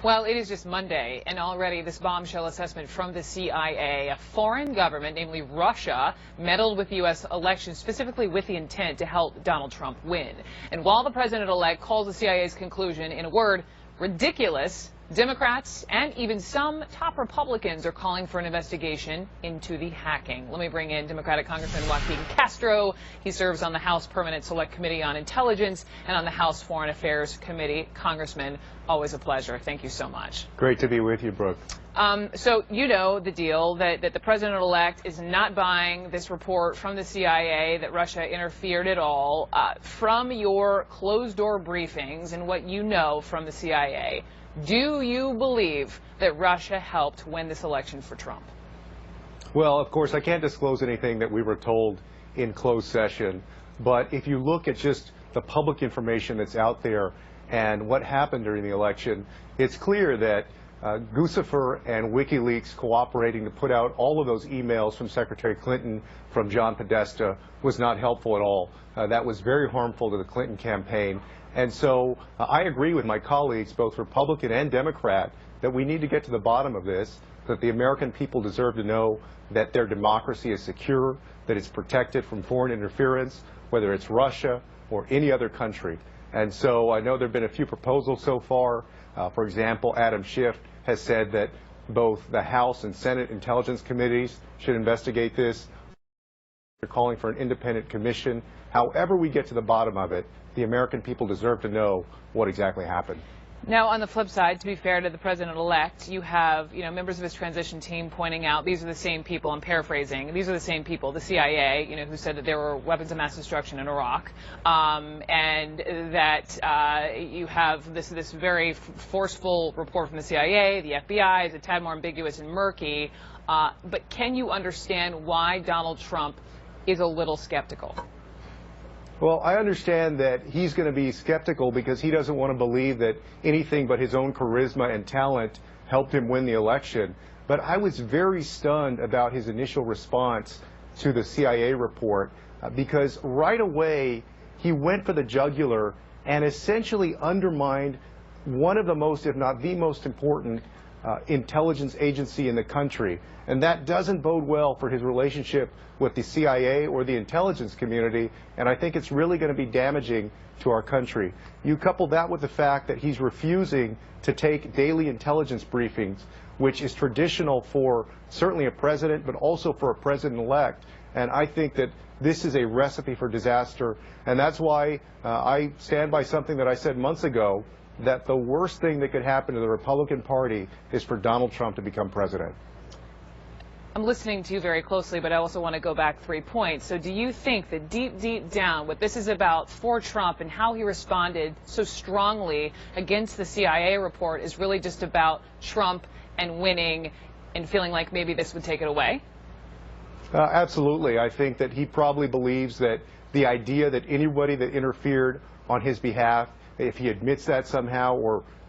Well, it is just Monday, and already this bombshell assessment from the CIA, a foreign government, namely Russia, meddled with the U.S. election, specifically with the intent to help Donald Trump win. And while the president-elect calls the CIA's conclusion, in a word, ridiculous, Democrats and even some top Republicans are calling for an investigation into the hacking. Let me bring in Democratic Congressman Castro. He serves on the House Permanent Select Committee on Intelligence and on the House Foreign Affairs Committee. Congressman, always a pleasure. Thank you so much. Great to be with you, Brooke. So you know the deal that the president-elect is not buying this report from the CIA that Russia interfered at all. From your closed-door briefings and what you know from the CIA, do you believe that Russia helped win this election for Trump? Well, of course, I can't disclose anything that we were told in closed session, but if you look at just the public information that's out there and what happened during the election, it's clear that Guccifer and WikiLeaks cooperating to put out all of those emails from Secretary Clinton, from John Podesta, was not helpful at all. That was very harmful to the Clinton campaign. And so I agree with my colleagues, both Republican and Democrat, that we need to get to the bottom of this, that the American people deserve to know that their democracy is secure, that it's protected from foreign interference, whether it's Russia or any other country. And so I know there have been a few proposals so far. For example, Adam Schiff has said that both the House and Senate Intelligence Committees should investigate this. They're calling for an independent commission. However we get to the bottom of it, the American people deserve to know what exactly happened. Now, on the flip side, to be fair to the president-elect, you have, members of his transition team pointing out these are the same people, I'm paraphrasing, these are the same people, the CIA, who said that there were weapons of mass destruction in Iraq, and that you have this very forceful report from the CIA, the FBI is a tad more ambiguous and murky, but can you understand why Donald Trump is a little skeptical? Well, I understand that he's going to be skeptical because he doesn't want to believe that anything but his own charisma and talent helped him win the election. But I was very stunned about his initial response to the CIA report because right away he went for the jugular and essentially undermined one of the most, if not the most important intelligence agency in the country. And that doesn't bode well for his relationship with the CIA or the intelligence community, and I think it's really going to be damaging to our country. You couple that with the fact that he's refusing to take daily intelligence briefings, which is traditional for certainly a president, but also for a president-elect, and I think that this is a recipe for disaster, and that's why I stand by something that I said months ago, that the worst thing that could happen to the Republican Party is for Donald Trump to become president. I'm listening to you very closely, but I also want to go back 3 points. So do you think that deep down, what this is about for Trump and how he responded so strongly against the CIA report is really just about Trump and winning and feeling like maybe this would take it away? Absolutely. I think that he probably believes that the idea that anybody that interfered on his behalf, if he admits that somehow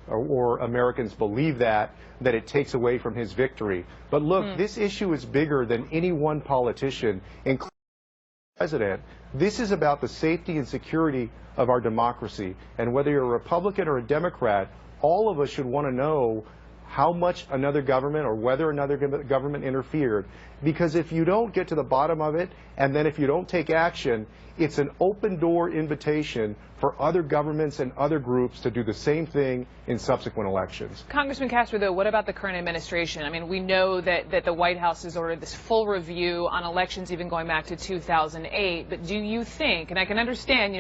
or Americans believe that it takes away from his victory. But look, this issue is bigger than any one politician, including the president. This is about the safety and security of our democracy. And whether you're a Republican or a Democrat, all of us should want to know how much another government or whether another government interfered. Because if you don't get to the bottom of it, and then if you don't take action, it's an open-door invitation for other governments and other groups to do the same thing in subsequent elections. Congressman Castro, though, what about the current administration? I mean, we know that the White House has ordered this full review on elections even going back to 2008. But do you think, and I can understand,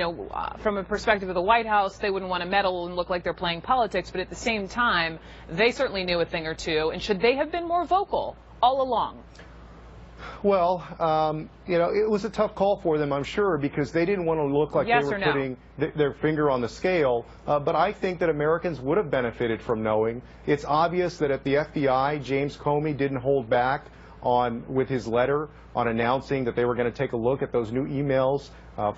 from a perspective of the White House, they wouldn't want to meddle and look like they're playing politics, but at the same time, they certainly knew a thing or two. And should they have been more vocal all along? Well, it was a tough call for them, I'm sure, because they didn't want to look like they were putting their finger on the scale. But I think that Americans would have benefited from knowing. It's obvious that at the FBI, James Comey didn't hold back with his letter on announcing that they were going to take a look at those new emails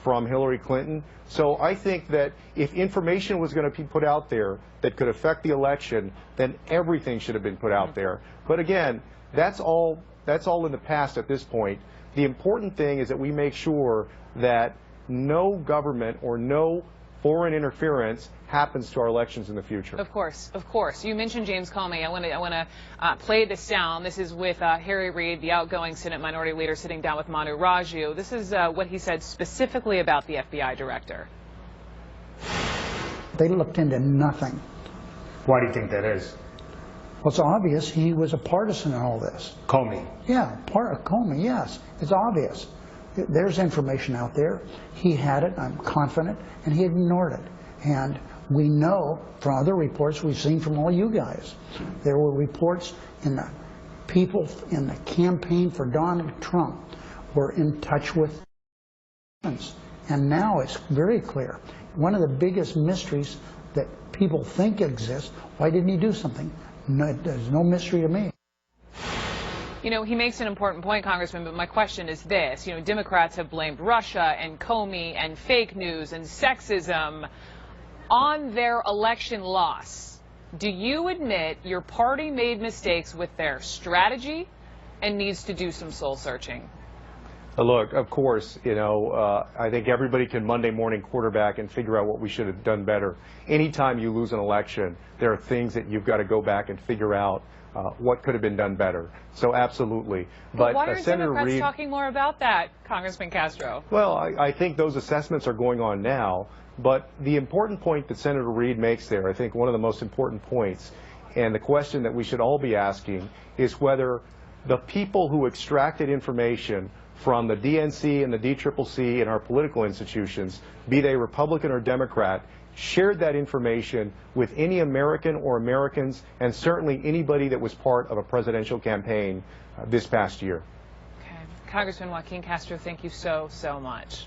from Hillary Clinton. So I think that if information was going to be put out there that could affect the election, then everything should have been put out there. But again, that's all in the past at this point. The important thing is that we make sure that no government or no foreign interference happens to our elections in the future. Of course, of course. You mentioned James Comey. I want to play this sound. This is with Harry Reid, the outgoing Senate Minority Leader, sitting down with Manu Raju. This is what he said specifically about the FBI director. They looked into nothing. Why do you think that is? Well, it's obvious he was a partisan in all this. Comey. Yeah, part of Comey, yes. It's obvious. There's information out there. He had it, I'm confident, and he ignored it. And we know from other reports we've seen from all you guys, there were reports in the people in the campaign for Donald Trump were in touch with, and now it's very clear. One of the biggest mysteries that people think exists, why didn't he do something? No, there's no mystery to me. You know, he makes an important point, Congressman, but my question is this. You know, Democrats have blamed Russia and Comey and fake news and sexism on their election loss. Do you admit your party made mistakes with their strategy and needs to do some soul searching? Look, of course, you know, I think everybody can Monday morning quarterback and figure out what we should have done better. Anytime you lose an election, there are things that you've got to go back and figure out what could have been done better. So absolutely. But why aren't Democrats talking more about that, Congressman Castro? Well, I think those assessments are going on now. But the important point that Senator Reid makes there, I think one of the most important points, and the question that we should all be asking, is whether the people who extracted information from the DNC and the DCCC and our political institutions, be they Republican or Democrat, shared that information with any American or Americans, and certainly anybody that was part of a presidential campaign this past year. Okay. Congressman Joaquin Castro, thank you so much.